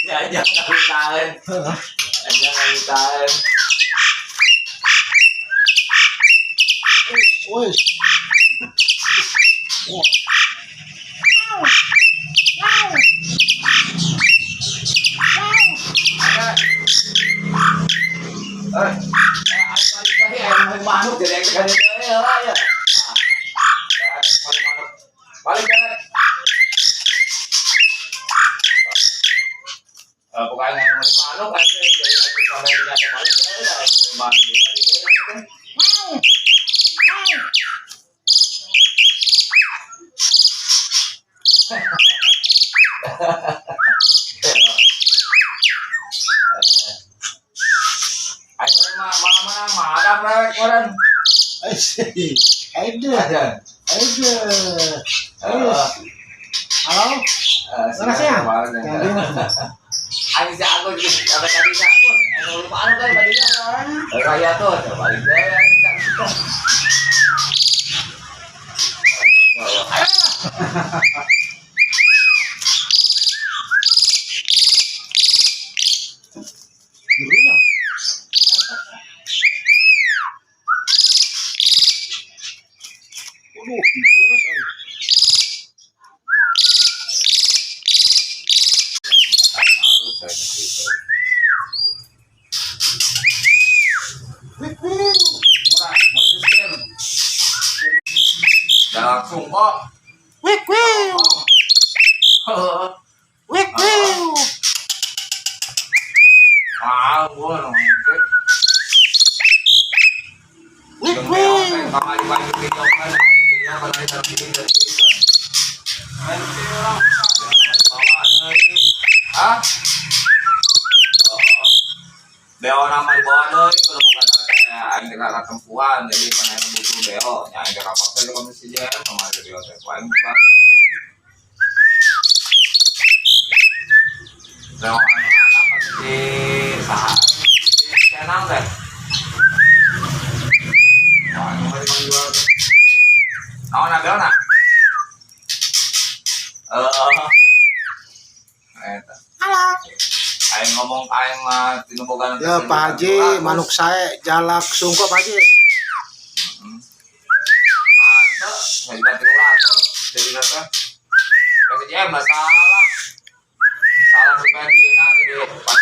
Jangan kawitaan. Jangan kawitaan. Wes. Manuk jadi yang sekali ya. Balik kan. Bukan yang manuk kan jadi kalau tidak balik kan manuk. Ada prewek orang. Ada. Halo. Makasih ya. Ani si aku juga ada tadi nak pun. Anu lupa anu kan tadi. Raya tuh balik dia. Udah langsung kok. Wik. Gua beo nama di bawah deh, kalau bukan ada negara perempuan, jadi pernah butuh beo, yang ada apa saja komisi JM sama ada beo terpaling juga. Beo anak-anak pasti saham, senang deh. Wah, mau dijual. Mau nak beo nak? Halo. Aing ngomong aing mah tinubogan. Ya Pak Haji, manuk saya jalak sungkop Pak Haji. Mantap, jadi ganti ulah tuh. Jadi apa? Kasih masalah. Salah pribadi, nah jadi pas